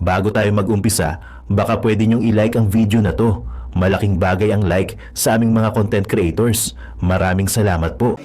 Bago tayo mag-umpisa, baka pwede nyong i-like ang video na to. Malaking bagay ang like sa aming mga content creators. Maraming salamat po.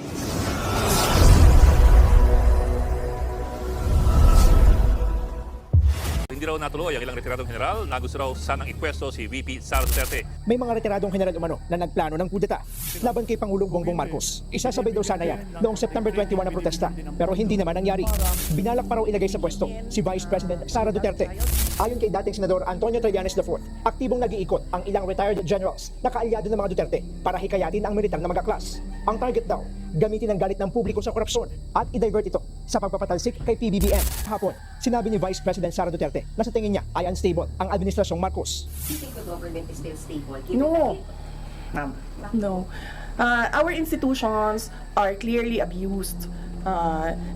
Hindi raw natuloy ang ilang retiradong general na gusto raw sanang ipwesto si VP Sara Duterte. May mga retiradong general umano na nagplano ng kudeta laban kay Pangulong Bongbong Marcos. Isasabay daw sana yan noong September 21 na protesta, pero hindi naman nangyari. Binalak pa raw ilagay sa pwesto si Vice President Sara Duterte. Ayon kay dating Senador Antonio Trillanes IV, aktibong nag-iikot ang ilang retired generals na kaalyado ng mga Duterte para hikayatin ang militar na magaklas. Ang target daw, gamitin ang galit ng publiko sa korupsyon at i-divert ito sa pagpapatalsik kay PBBM. Hapon, sinabi ni Vice President Sara Duterte na sa tingin niya ay unstable ang administrasyong Marcos. Do you think the government is still stable? No, ma'am. No. Our institutions are clearly abused.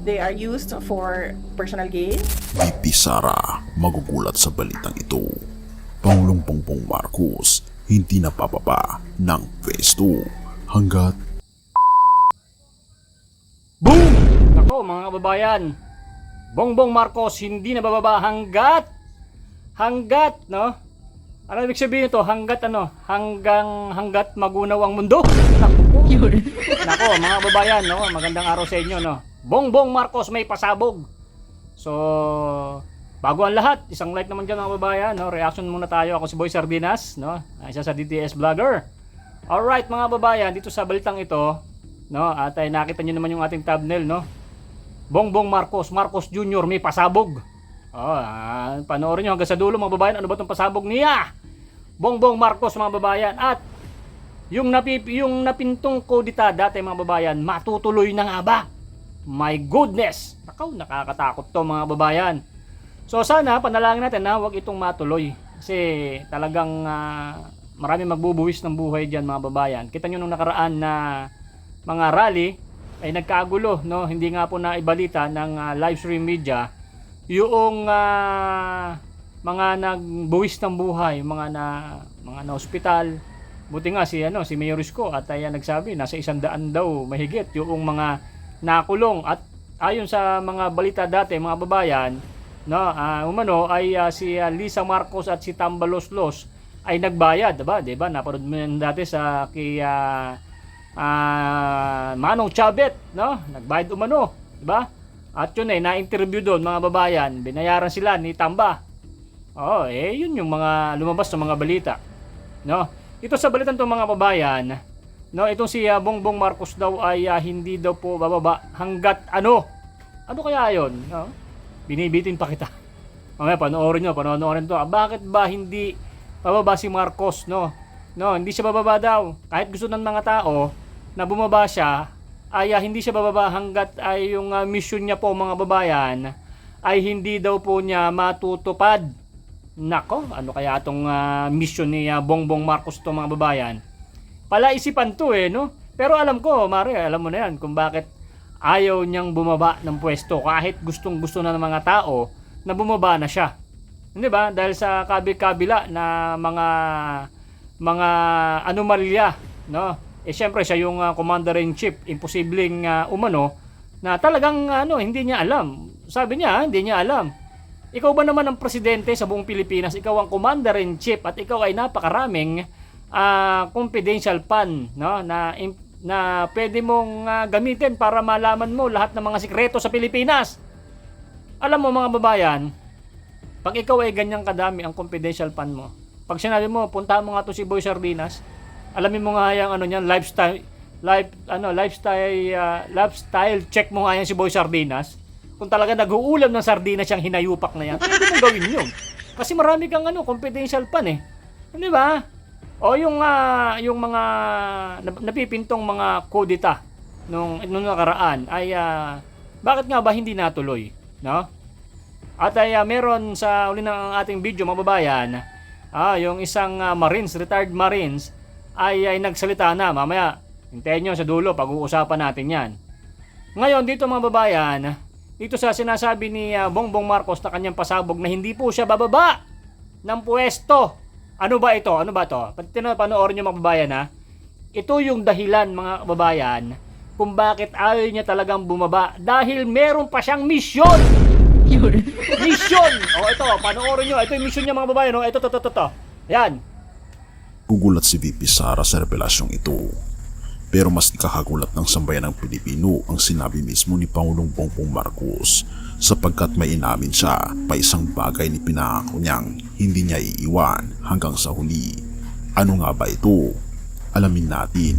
They are used for personal gain. VP Sara magugulat sa balitang ito. Pangulong Bongbong Marcos hindi napapaba ng pwesto hanggat Boom! Nako mga kababayan, Bongbong Marcos hindi nabababa hanggat, no? Ano ibig sabihin nito? Hanggat magunaw ang mundo? Nako mga kababayan, no? Magandang araw sa inyo, no? Bongbong Marcos may pasabog. So, bago ang lahat, isang like naman dyan mga kababayan, no? Reaction muna tayo. Ako si Boy Sardinas, no? Isa sa DTS vlogger. Alright mga kababayan, dito sa balitang ito, no? At ay nakita niyo naman yung ating thumbnail, no? Bongbong Marcos Jr. may pasabog. Panoorin niyo hanggang sa dulo mga babayan, ano ba itong pasabog niya? Bongbong Marcos mga babayan, at yung napintong kudeta dati mga babayan, matutuloy na nga ba? My goodness! Nakakatakot to mga babayan. So sana panalangin natin na wag itong matuloy. Kasi talagang marami magbubuwis ng buhay diyan mga babayan. Kita niyo nung nakaraan na mga rally ay nagkagulo, no? Hindi nga po naibalita ng live stream media yung mga nagbuwis ng buhay, mga na ospital. Buti nga si Mayor Isko at ay nagsabi nasa 100 daw mahigit yung mga nakulong, at ayon sa mga balita dati mga babayan, no, umano ay si Lisa Marcos at si Tambaloslos ay nagbayad, diba? Napanood mo yan dati sa kay Manong Chabet, no? Nagbayad umano, diba? At yun na-interview doon mga babayan, binayaran sila ni Tamba. Yun yung mga lumabas ng mga balita, no? Ito sa balitan to mga babayan, no, itong si Bongbong Marcos daw ay hindi daw po bababa hanggat ano kaya yun, no? Binibitin pa kita. Mamaya panoorin to. Bakit ba hindi bababa si Marcos, no? No, hindi siya bababa daw. Kahit gusto ng mga tao na bumaba siya, ay hindi siya bababa hanggat ay yung mission niya po mga babayan ay hindi daw po niya matutupad. Nako, ano kaya itong mission ni Bongbong Marcos to mga babayan? Palaisipan to no? Pero alam ko, Mare, alam mo na yan kung bakit ayaw niyang bumaba ng pwesto kahit gustong-gusto na ng mga tao na bumaba na siya. Hindi ba? Dahil sa kabila na mga anomalya, no? Siyempre siya yung commander-in-chief, imposibleng umano na talagang hindi niya alam. Sabi niya, hindi niya alam. Ikaw ba naman ang presidente sa buong Pilipinas? Ikaw ang commander-in-chief at ikaw ay napakaraming confidential fund, no? Na pwede mong gamitin para malaman mo lahat ng mga sikreto sa Pilipinas. Alam mo mga babayan, pag ikaw ay ganyang kadami ang confidential fund mo, pag sinabi mo, puntahan mo nga to si Boy Sardinas, alamin mo nga yung niyan, lifestyle check mo nga yan si Boy Sardinas. Kung talaga nag-uulam ng sardinas siyang hinayupak na yan, pwede mong gawin yun. Kasi marami kang confidential fund Di ba? O yung mga napipintong mga kudeta nung nakaraan ay bakit nga ba hindi natuloy, no? At ay meron sa uli ng ating video mga babayan, yung isang retired Marines ay nagsalita na. Mamaya hintayin nyo sa dulo, pag-uusapan natin yan. Ngayon dito mga babayan, dito sa sinasabi ni Bongbong Marcos na kanyang pasabog na hindi po siya bababa ng pwesto. Ano ba ito? Panoorin nyo mga babayan Ito yung dahilan mga babayan kung bakit ayaw niya talagang bumaba, dahil meron pa siyang misyon. Mission! O ito, panoorin nyo. Ito yung mission niya mga babayan. No? Ito. Yan. Gugulat si VP Sara sa revelasyong ito. Pero mas ikakagulat ng sambayan ng Pilipino ang sinabi mismo ni Pangulong Bongbong Marcos sapagkat may inamin siya pa isang bagay ni pinangako niyang hindi niya iiwan hanggang sa huli. Ano nga ba ito? Alamin natin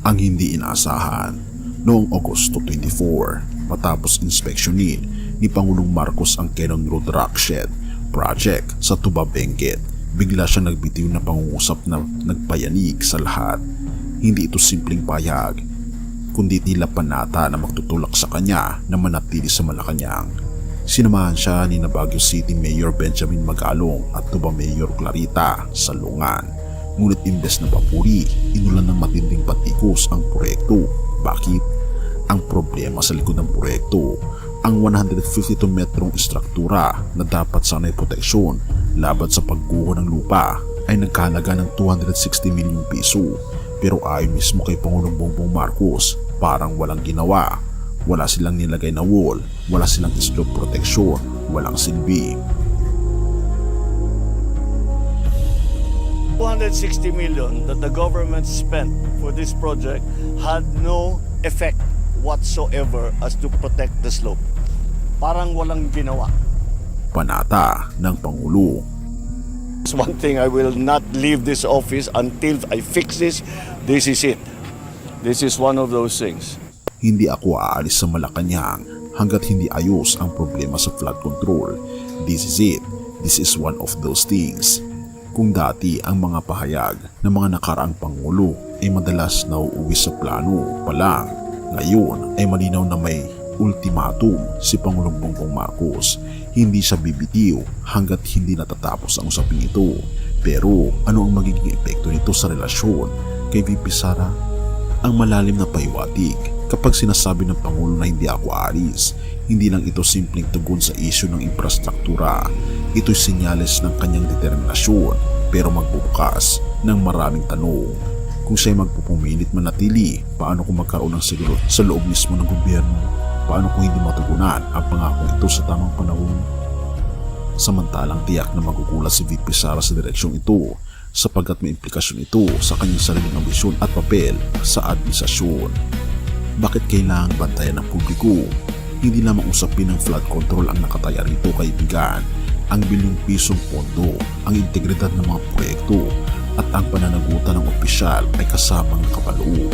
ang hindi inaasahan. Noong Agosto 24, matapos inspeksyonin ni Pangulong Marcos ang Cannon Road Rock Shed project sa Tuba, Benguet, bigla siya nagbitiw na pangungusap na nagpayanig sa lahat. Hindi ito simpleng payag, kundi tila panata na magtutulak sa kanya na manatili sa Malacanang. Sinamahan siya ni Baguio City Mayor Benjamin Magalong at Tuba Mayor Clarita Salungan. Ngunit imbes na papuri, inulan ng matinding patikos ang proyekto. Bakit? Ang problema sa likod ng proyekto, ang 152 metrong istruktura na dapat sana'y proteksyon laban sa pagguho ng lupa ay nagkahalaga ng 260 milyong piso. Pero ayon mismo kay Pangulong Bongbong Marcos, parang walang ginawa. Wala silang nilagay na wall, wala silang slope protection, walang silbi. 260 million that the government spent for this project had no effect whatsoever as to protect the slope. Parang walang ginawa. Panata ng Pangulo. One thing, I will not leave this office until I fix this. This is it. This is one of those things. Hindi ako aalis sa Malacanang hanggat hindi ayos ang problema sa flood control. This is it. This is one of those things. Kung dati ang mga pahayag ng mga nakaraang Pangulo ay madalas nauuwi sa plano pa lang, ngayon ay malinaw na may ultimatum si Pangulong Bongbong Marcos. Hindi siya bibitiw hanggat hindi natatapos ang usapin ito. Pero ano ang magiging epekto nito sa relasyon kay VP Sara? Ang malalim na pahiwatig kapag sinasabi ng Pangulo na hindi ako aalis, hindi lang ito simpleng tugon sa isyu ng infrastruktura. Ito'y senyales ng kanyang determinasyon pero magbubukas ng maraming tanong. Kung siya'y magpupumilit manatili, paano kung magkaroon ng siguro sa loob mismo ng gobyerno? Paano kung hindi matugunan ang pangakong ito sa tamang panahon? Samantalang tiyak na magugulat si VP Sara sa direksyong ito sapagkat may implikasyon ito sa kanyang sariling ambisyon at papel sa administrasyon. Bakit kailangang bantayan ng publiko? Hindi lamang usapin ng flood control ang nakataya rito, kaibigan. Ang bilyong pisong pondo, ang integridad ng mga proyekto at ang pananagutan ng opisyal ay kasamang nakapaloob.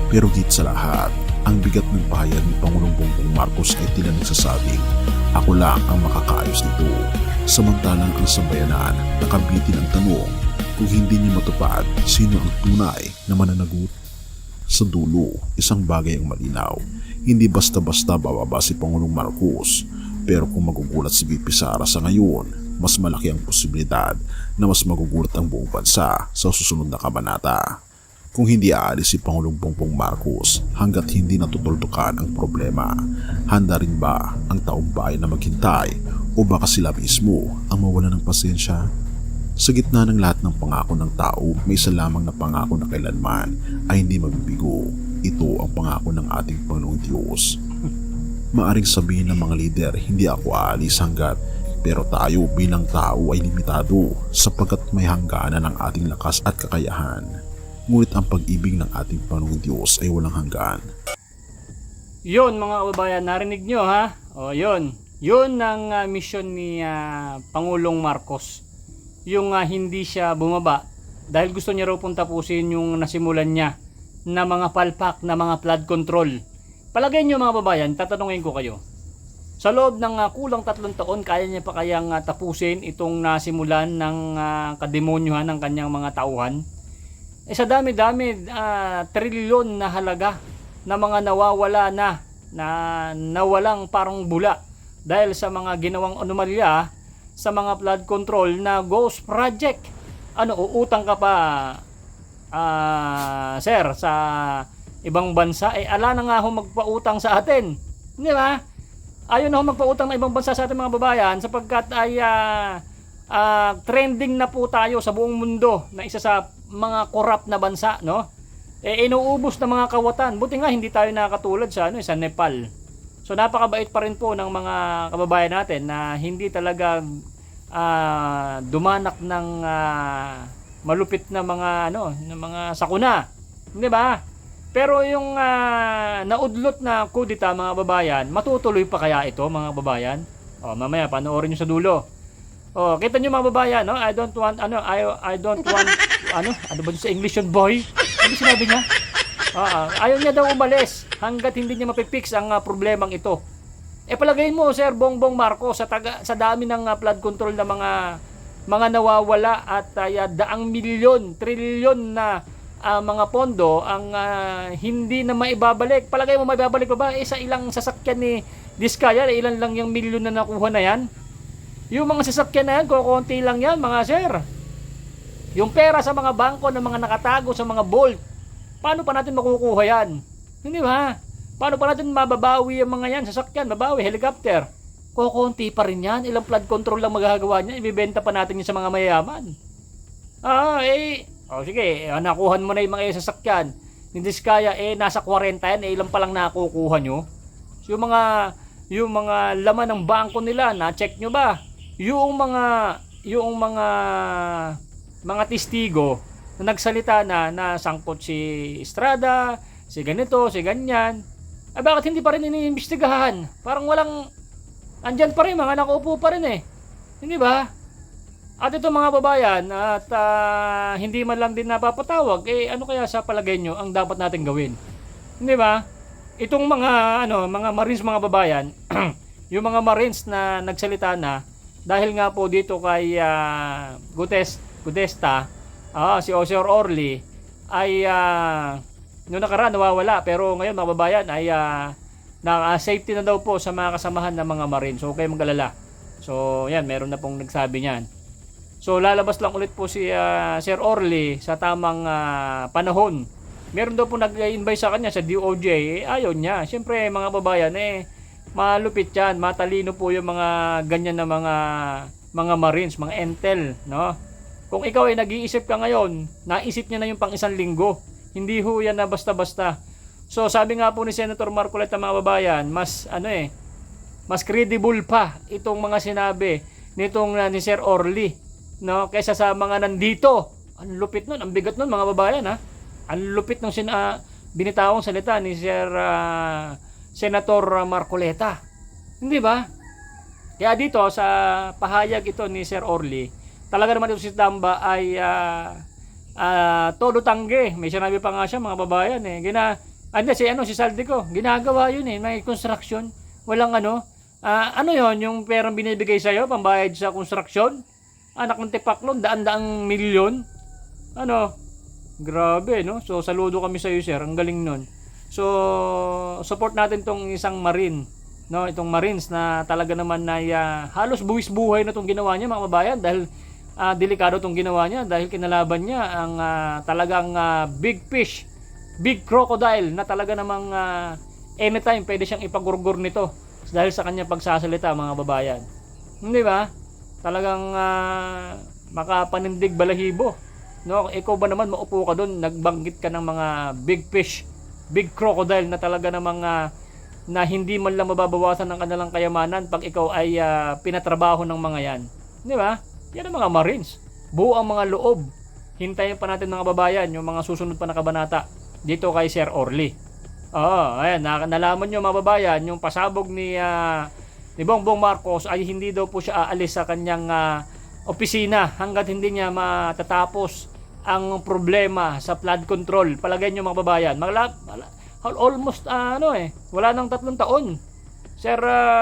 Pero higit sa lahat, ang bigat ng pahayag ni Pangulong Bongbong Marcos ay tila nagsasabing, ako lang ang makakaayos nito. Samantalang ang sambayanan nakabitin ang tanong, kung hindi niya matupad, sino ang tunay na mananagot? Sa dulo, isang bagay ang malinaw. Hindi basta-basta bababa si Pangulong Marcos. Pero kung magugulat si VP Sara sa ngayon, mas malaki ang posibilidad na mas magugulat ang buong bansa sa susunod na kabanata. Kung hindi aalis si Pangulong Bongbong Marcos hanggat hindi natutuldukan ang problema, handa rin ba ang taong bayan na maghintay o baka sila mismo ang mawala ng pasensya? Sa gitna ng lahat ng pangako ng tao, may isa lamang na pangako na kailanman ay hindi mabibigo. Ito ang pangako ng ating Panginoong Diyos. Maaring sabihin ng mga lider, hindi ako aalis hanggat, pero tayo bilang tao ay limitado sapagkat may hangganan ang ating lakas at kakayahan. Ngunit ang pag-ibig ng ating Panginoong Diyos ay walang hanggan. Yun mga kababayan, narinig nyo ha? O yun. Yun ang mission ni Pangulong Marcos. Yung hindi siya bumaba dahil gusto niya raw pong tapusin yung nasimulan niya na mga palpak na mga flood control. Palagay nyo mga babayan, tatanungin ko kayo. Sa loob ng kulang 3 taon, kaya niya pa kayang tapusin itong nasimulan ng kademonyuhan ng kanyang mga tauhan? Sa dami-dami, trilyon na halaga na mga nawawala na nawalang parang bula dahil sa mga ginawang anomalya sa mga flood control na ghost project. Uutang ka pa, sir, sa ibang bansa, ala na nga ho magpautang sa atin. Di ba? Ayaw na ho magpautang na ibang bansa sa atin mga babayan sapagkat ay trending na po tayo sa buong mundo na isa sa mga corrupt na bansa, no? Inuubos na mga kawatan. Buti nga hindi tayo nakakatulad sa sa Nepal. So napakabait pa rin po ng mga kababayan natin na hindi talaga dumanak ng malupit na mga ng mga sakuna, 'di ba? Pero yung naudlot na kudita mga babayan, matutuloy pa kaya ito mga babayan? Oh, mamaya panoorin niyo sa dulo. Oh, kita niyo mga babayan, no? I don't want ano ba sa English yun, boy? Ano sinabi niya? Ayaw niya daw umalis hangga't hindi niya mapipix ang problemang ito. Palagayin mo, Sir Bongbong Marcos, sa dami ng flood control na mga nawawala at daang milyon, trilyon na mga pondo ang hindi na maibabalik. Palagay mo maibabalik pa ba? Sa ilang sasakyan ni Diskaya, ilan lang yung milyon na nakuha na yan? Yung mga sasakyan na yan, kukunti lang yan mga sir. Yung pera sa mga bangko na mga nakatago sa mga vault, paano pa natin makukuha yan? Hindi ba? Paano pa natin mababawi ang mga yan? Sasakyan, babawi, helicopter. Kukunti pa rin yan. Ilang flood control lang magagawa niya. Ibibenta pa natin yun sa mga mayayaman. Sige, nakuhan mo na yung mga sasakyan. Hindi kaya, nasa 40 yan, ilang pa lang nakukuha nyo. So, yung mga laman ng bangko nila, na-check nyo ba? Yung mga testigo na nagsalita na sangkot si Estrada, si ganito, si ganyan. Bakit hindi pa rin iniimbestigahan? Parang andyan pa rin, mga nakaupo pa rin eh. Hindi ba? At ito mga babayan, at hindi man lang din napapatawag, ano kaya sa palagay nyo ang dapat natin gawin? Hindi ba? Itong mga Marines mga babayan, yung mga Marines na nagsalita na dahil nga po dito kay Gudesta, si Osir Orly ay noong nakaraan nawawala, pero ngayon mga babayan ay safety na daw po sa mga kasamahan ng mga Marines. So kayo mag-alala. So yan, meron na pong nagsabi niyan. So lalabas lang ulit po si Sir Orly sa tamang panahon. Meron daw po nag-invite sa kanya sa DOJ, ayaw niya. Siyempre mga babayan malupit yan, matalino po yung mga ganyan na mga Marines, mga intel, no? Kung ikaw ay nag-iisip ka ngayon, naisip niya na yung pang isang linggo. Hindi ho yan na basta-basta. So sabi nga po ni Senator Marcoleta mga babayan, mas credible pa itong mga sinabi nitong ni Sir Orly, no, kaysa sa mga nandito. Ang lupit nun, ang bigat nun mga babayan, ha. Ang lupit ng binitawang salita ni Senator Marcoleta. Hindi ba? Kaya dito sa pahayag ito ni Sir Orly, talaga naman ito si Tamba ay todo tangge. May sinabi pa nga siya mga babayan si Saldico, ginagawa yun may construction. Walang ano yon yung perang binibigay sa'yo, pambayad sa construction? Anak ng tipaklon, daan-daang milyon. Grabe, no? So, saludo kami sa iyo, sir. Ang galing nun. So, support natin tong isang Marine, no? Itong Marines na talaga naman na halos buwis buhay na tong ginawa niya, mga kababayan, dahil delikado tong ginawa niya dahil kinalaban niya ang talagang big fish, big crocodile na talaga namang anytime pwede siyang ipagurgur nito dahil sa kanya pagsasalita, mga babayan. Hindi ba? Talagang makapanindig balahibo. No, ikaw ba naman maupo ka doon, nagbanggit ka ng mga big fish, big crocodile na talaga namang na hindi man lang mababawasan ng kanilang kayamanan pag ikaw ay pinatrabaho ng mga yan. Di ba? Yan ang mga Marines. Buo ang mga loob. Hintayin pa natin mga babayan yung mga susunod pa na kabanata dito kay Sir Orly. Ayan, nalaman nyo mga babayan, yung pasabog ni Bongbong Marcos ay hindi daw po siya aalis sa kanyang opisina hanggat hindi niya matatapos ang problema sa flood control. Palagay nyo mga babayan, almost wala nang 3 taon. Sir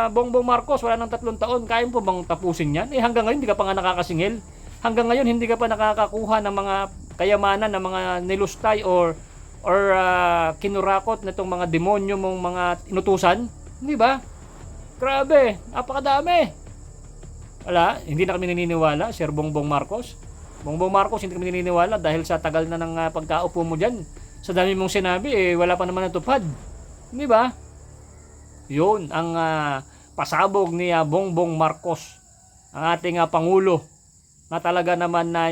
Bongbong Marcos, wala nang 3 taon. Kaya po bang tapusin yan? Hanggang ngayon hindi ka pa nga nakakasingil. Hanggang ngayon hindi ka pa nakakakuha ng mga kayamanan ng mga nilustay or kinurakot na itong mga demonyo mong mga inutusan. Hindi ba? Grabe, napakadami. Wala, hindi na kami naniniwala, Sir Bongbong Marcos. Bongbong Marcos, hindi kami naniniwala dahil sa tagal na ng pagkaupo mo dyan. Sa dami mong sinabi, wala pa naman natupad. Hindi ba? Yun ang pasabog ni Bongbong Marcos, ang ating Pangulo, na talaga naman na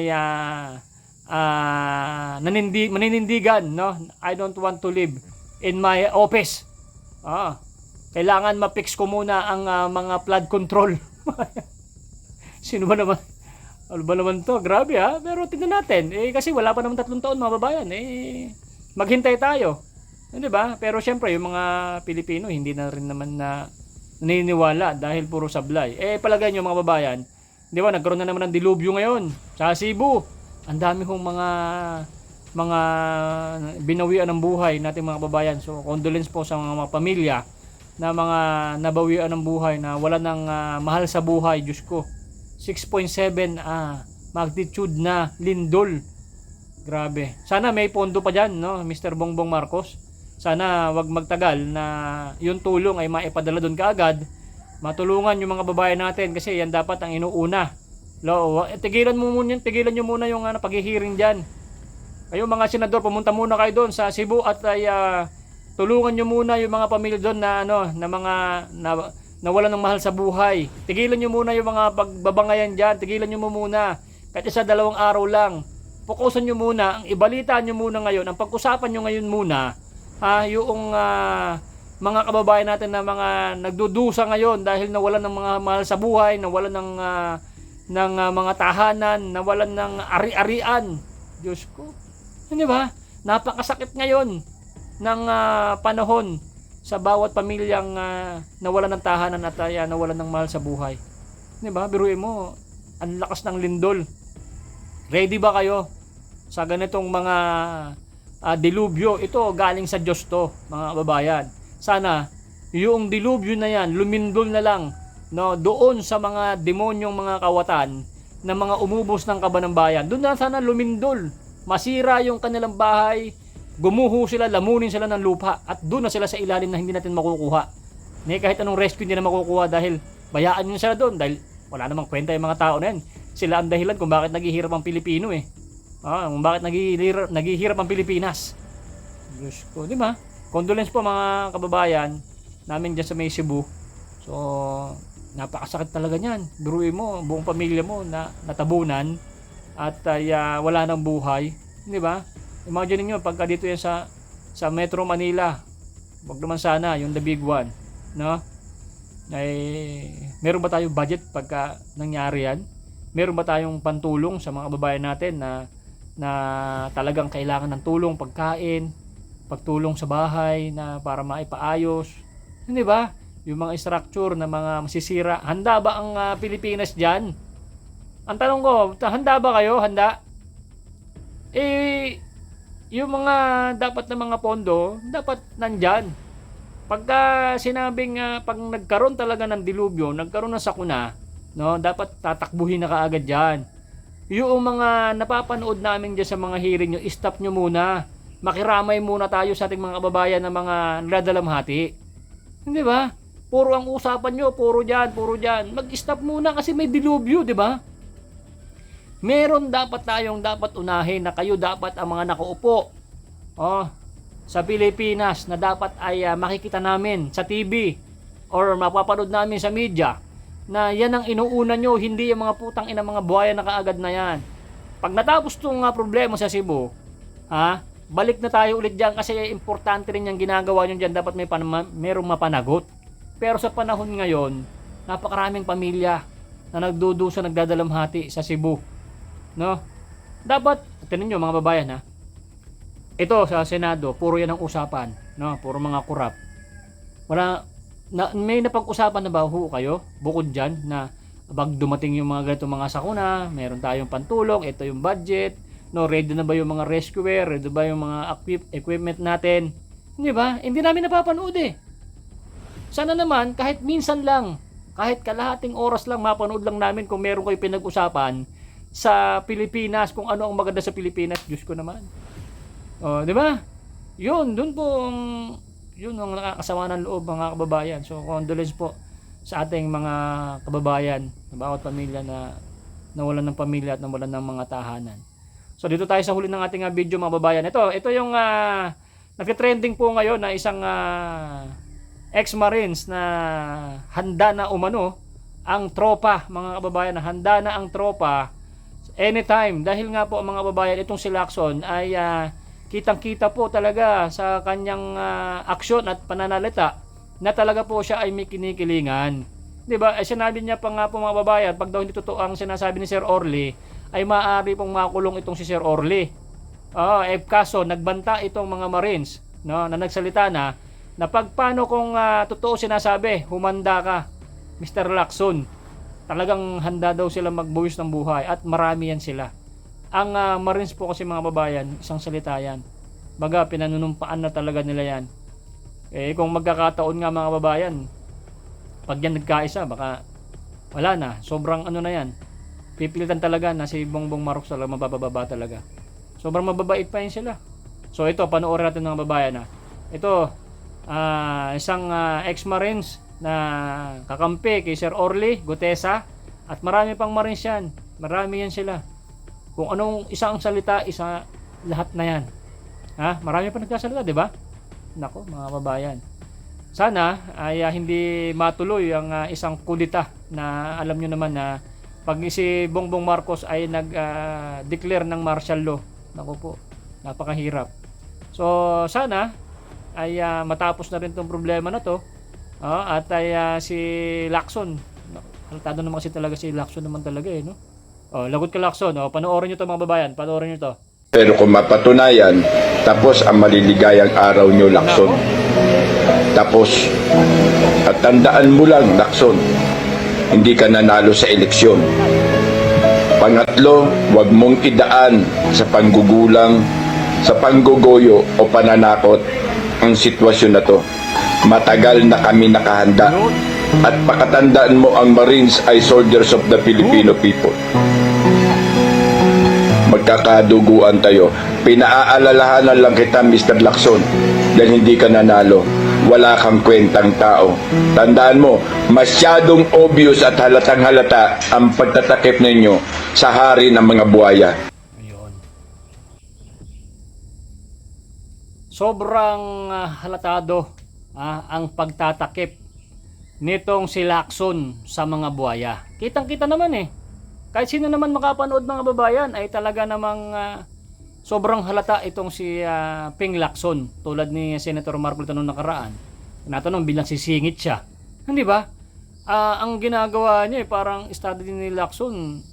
maninindigan, no? I don't want to live in my office. kailangan ma-fix ko muna ang mga flood control. Sino ba naman? Ano ba naman to? Grabe ha. Pero tingnan natin. Kasi wala pa naman 3 taon mga babayan. Maghintay tayo. Di ba? Pero syempre, yung mga Pilipino, hindi na rin naman na naniniwala dahil puro sablay. Palagay nyo mga babayan, di ba? Nagkaroon na naman ng dilubyo ngayon sa Cebu. Ang dami hong mga binawian ng buhay nating mga babayan. So, condolence po sa mga pamilya na mga nabawian ng buhay na wala ng mahal sa buhay. Diyos ko, 6.7 magnitude na lindol. Grabe. Sana may pondo pa dyan, no, Mr. Bongbong Marcos. Sana wag magtagal na yung tulong ay maipadala doon kaagad. Matulungan yung mga babae natin kasi yan dapat ang inuuna. Tigilan nyo muna yung paghihiring dyan. Kayo mga senador, pumunta muna kayo doon sa Cebu at tulungan nyo muna yung mga pamilya doon na mga nawalan ng mahal sa buhay. Tigilan nyo muna yung mga pagbabangayan dyan. Tigilan nyo muna. Kahit 1-2 araw lang. Fokusan nyo muna. Ang ibalita nyo muna ngayon. Ang pag-usapan nyo ngayon muna. Yung mga kababayan natin na mga nagdudusa ngayon dahil nawalan ng mga mahal sa buhay, nawalan ng mga tahanan, nawalan ng ari-arian. Diyos ko. Hindi ba? Napakasakit ngayon ng panahon sa bawat pamilyang nawalan ng tahanan at nawalan ng mahal sa buhay. Di ba? Biruin mo, ang lakas ng lindol. Ready ba kayo sa ganitong mga dilubyo? Ito galing sa Diyos to, mga kababayan. Sana yung dilubyo na yan, lumindol na lang, no, doon sa mga demonyong mga kawatan na mga umubos ng kaban ng bayan. Doon na sana lumindol. Masira yung kanilang bahay, gumuho sila, lamunin sila ng lupa at doon na sila sa ilalim na hindi natin makukuha. Kahit anong rescue hindi na makukuha dahil bayaan nyo sila doon dahil wala namang kwenta yung mga tao na yan. Sila ang dahilan kung bakit naghihirap ang Pilipino kung bakit naghihirap ang Pilipinas. Diyos ko, di ba? Condolence po mga kababayan namin dyan sa may Cebu. So, napakasakit talaga niyan. Biruin mo, buong pamilya mo na natabunan at wala nang buhay. Di ba? Imagine niyo pagka dito yan sa Metro Manila. Wag naman sana yung the big one, no? Meron ba tayong budget pagka nangyari yan? Meron ba tayong pantulong sa mga kababayan natin na talagang kailangan ng tulong, pagkain, pagtulong sa bahay na para maipaayos? Hindi ba? Yung mga structure na mga masisira. Handa ba ang Pilipinas diyan? Ang tanong ko, handa ba kayo? Handa? Yung mga dapat na mga pondo, dapat nandyan. Pagka sinabing pag nagkaroon talaga ng dilubyo, nagkaroon ng sakuna, no, dapat tatakbuhin na kaagad dyan. Yung mga napapanood namin dyan sa mga hearing nyo, stop nyo muna. Makiramay muna tayo sa ating mga kababayan na mga nagdadalamhati. Hindi ba? Puro ang usapan nyo, puro dyan. Mag-stop muna kasi may dilubyo, di ba? Meron dapat unahin na kayo dapat ang mga nakaupo sa Pilipinas na dapat ay makikita namin sa TV or mapapanood namin sa media na yan ang inuuna nyo, hindi yung mga putang ina mga buhaya na kaagad na yan. Pag natapos itong problema sa Cebu, balik na tayo ulit dyan kasi importante rin yung ginagawa nyo dyan, dapat merong mapanagot. Pero sa panahon ngayon, napakaraming pamilya na nagdudusa, nagdadalamhati sa Cebu. No? Dapat, tingnan nyo mga babayan ito sa Senado, puro yan ang usapan, no? Puro mga kurap. May napag-usapan na ba kayo bukod dyan na pag dumating yung mga ganito mga sakuna, meron tayong pantulong, ito yung budget, no, ready na ba yung mga rescuer, ready ba yung mga equipment natin? Hindi ba? Hindi namin napapanood Sana naman kahit minsan lang, kahit kalahating oras lang mapanood lang namin kung meron kayo pinag-usapan sa Pilipinas, kung ano ang maganda sa Pilipinas. Diyos ko naman. Di ba? Yun ang nakakasama ng loob mga kababayan. So, condolence po sa ating mga kababayan, na bawat pamilya na nawalan ng pamilya at nawalan ng mga tahanan. So, dito tayo sa huli ng ating video mga kababayan. Ito yung nagte-trending po ngayon na isang ex-marines na handa na umano ang tropa, mga kababayan, na handa na ang tropa anytime. Dahil nga po mga kababayan, itong si Lacson ay kitang-kita po talaga sa kanyang aksyon at pananalita na talaga po siya ay may kinikilingan. 'Di ba? Sinabi niya pa nga po mga babayan, pag daw hindi totoo ang sinasabi ni Sir Orly, ay maaari pong makulong itong si Sir Orly. Kaso nagbanta itong mga Marines, no, na nagsalita na pag paano kung totoo sinasabi, humanda ka, Mr. Lacson. Talagang handa daw sila magbuwis ng buhay at marami yan sila. Ang Marines po kasi mga babayan, isang salita yan. Baga pinanunumpaan na talaga nila yan. Kung magkakataon nga mga babayan, pag yan nagkaisa, baka wala na, sobrang ano na yan. Pipilitan talaga na si Bongbong Marcos talaga mabababa talaga. Sobrang mababait pa yun sila. So ito, panoorin natin mga babayan Ito, isang ex-Marines na kakampi kay Sir Orly Gutesa at marami pang Marines yan. Marami yan sila. Kung anong isang salita, isa lahat na yan. Marami pa nagsasalita, di ba? Nako, mga babayan. Sana ay hindi matuloy ang isang kudita na alam nyo naman na pag si Bongbong Marcos ay nag-declare ng martial law. Nako po, napakahirap. So sana ay matapos na rin tong problema na to. At ay si Lacson, halatado naman kasi talaga si Lacson naman talaga no? Lagot ka Lacson, panoorin nyo to mga babayan, panoorin nyo to. Pero kung mapatunayan, tapos ang maliligayang araw nyo, Lacson. Tapos, at tandaan mo lang, Lacson, hindi ka nanalo sa eleksyon. Pangatlo, huwag mong idaan sa panggugulang, sa panggugoyo o pananakot ang sitwasyon na to. Matagal na kami nakahanda. At pakatandaan mo, ang Marines ay soldiers of the Filipino people. Magkakaduguan tayo. Pinaaalalahanan lang kita, Mr. Lacson, dahil hindi ka nanalo. Wala kang kwentang tao. Tandaan mo, masyadong obvious at halatang halata ang pagtatakip ninyo sa hari ng mga buhaya. Ayun. Sobrang halatado ang pagtatakip nitong si Lacson sa mga buhaya. Kitang-kita naman Kahit sino naman makapanood mga babayan ay talaga namang sobrang halata itong si Ping Lacson, tulad ni Senator Marcolita noong nakaraan. Tinatanong bilang sisingit siya. Hindi ba? Ang ginagawa niya parang study din ni Lacson.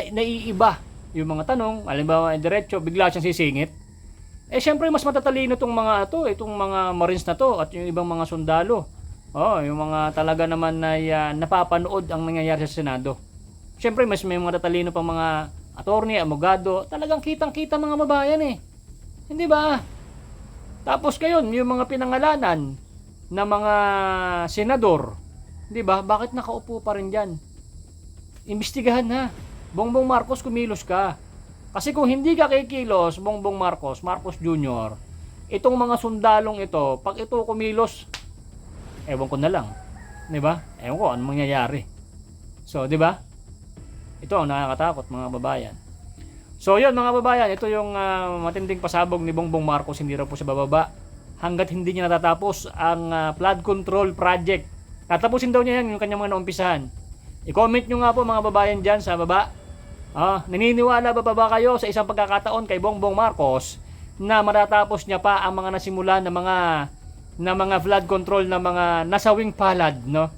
Naiiba yung mga tanong, halimbawa diretso, bigla siyang sisingit. Syempre mas matatalino itong mga Marines na to at yung ibang mga sundalo. Yung mga talaga naman na napapanood ang nangyayari sa Senado. Syempre mas may mga tatalino pang mga attorney, abogado, talagang kitang-kita mga babayan Hindi ba? Tapos kayon, yung mga pinangalanan na mga senador, hindi ba? Bakit nakaupo pa rin diyan? Imbestigahan na. Bongbong Marcos, kumilos ka. Kasi kung hindi ka kikilos, Bongbong Marcos Jr., itong mga sundalong ito, pag ito kumilos, ewan ko na lang. Di ba? Ewan ko ano mangyayari. So, di ba? Ito ang nakakatakot mga babayan. So, yun mga babayan, ito yung matinding pasabog ni Bongbong Marcos, hindi raw po siya bababa hanggat hindi niya natatapos ang flood control project. Tatapusin daw niya yan yung kanyang mga naumpisahan. I-comment nyo nga po mga babayan dyan sa baba. Naniniwala ba kayo sa isang pagkakataon kay Bongbong Marcos na matatapos niya pa ang mga nasimula na mga flood control na mga nasawing palad, no?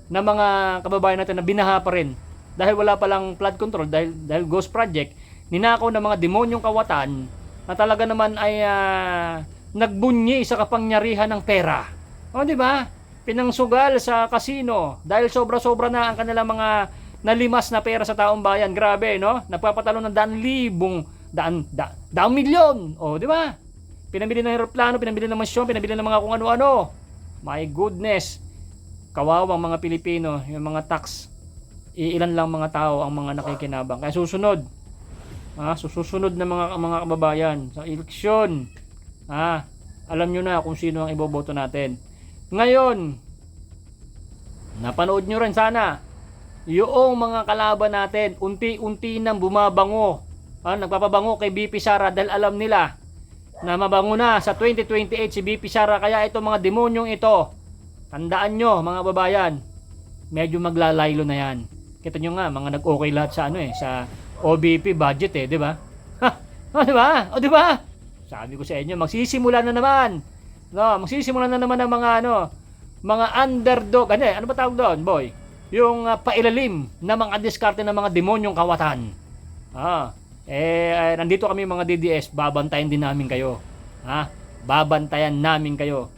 Na mga kababayan natin na binaha pa rin dahil wala palang flood control, dahil ghost project, ninakaw ng mga demonyong kawatan na talaga naman ay nagbunyi sa kapangyarihan ng pera. Di ba? Pinangsugal sa casino dahil sobra-sobra na ang kanilang mga nalimas na pera sa taong bayan. Grabe, no? Nagpapatalo ng daang milyon. Di ba? Pinabili ng aeroplano, pinabili ng mansyon, pinabili ng mga kung ano-ano. My goodness. Kawawang mga Pilipino, yung mga tax. Iilan lang mga tao ang mga nakikinabang. Kaya susunod. Susunod na mga kababayan sa eleksyon. Alam nyo na kung sino ang iboboto natin. Ngayon, napanood nyo rin sana yung mga kalaban natin unti-unti nang bumabango. Nagpapabango kay BP Sara dahil alam nila na mabango na sa 2028 si BP Sara. Kaya itong mga demonyong ito, tandaan nyo mga babayan, medyo maglalaylo na yan. Kita nyo nga, mga nag-okay lahat sa sa OBP budget di ba? Di ba? Di ba? Sabi ko sa inyo, magsisimula na naman No, magsisimulan na naman ng mga mga underdog. Ano ba tawag doon, boy? Yung pailalim na mga diskarte ng mga demonyong kawatan. Nandito kami mga DDS, babantayan din namin kayo. Babantayan namin kayo.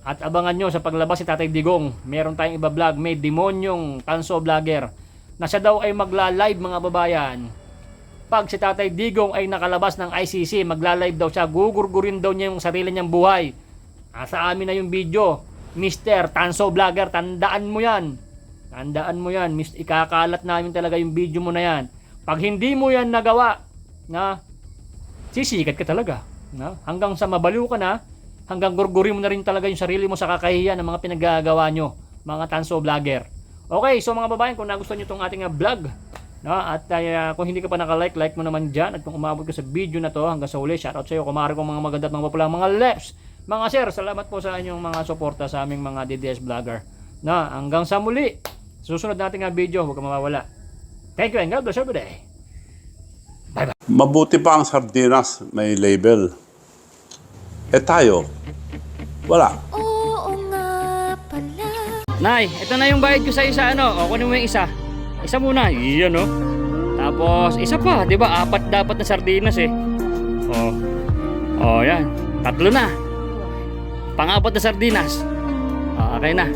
At abangan nyo sa paglabas si Tatay Digong, meron tayong iba-vlog, may demonyong tanso vlogger na siya daw ay magla-live mga babayan. Pag si Tatay Digong ay nakalabas ng ICC, magla-live daw siya, gugurgurin daw niya yung sarili niyang buhay. Sa amin na yung video, Mr. Tanso Vlogger, tandaan mo yan. Tandaan mo yan, ikakalat namin talaga yung video mo na yan. Pag hindi mo yan nagawa, sisikat ka talaga. Hanggang sa mabaliw ka na, hanggang gurgurin mo na rin talaga yung sarili mo sa kakahiyan ng mga pinaggagawa nyo, mga Tanso Vlogger. Okay, so mga babayan, kung nagustuhan nyo itong ating vlog, at kung hindi ka pa nakalike, like mo naman dyan. At kung umabot ka sa video na to hanggang sa huli, shoutout sa iyo, kumari kong mga maganda at mga papulang mga leps. Mga sir, salamat po sa inyong mga suporta sa aming mga DDS vlogger. Hanggang sa muli, susunod natin video, huwag ka mawawala. Thank you and God bless every day. Bye-bye. Mabuti pa ang sardinas, may label. Tayo, wala. Oo nga pala. Nay, ito na yung bayad ko sa isa, kunin mo yung isa. Isa muna, iyan Tapos, isa pa, di ba? 4 dapat na sardinas yan. 3 na. Pang-4 na sardinas. Okay na.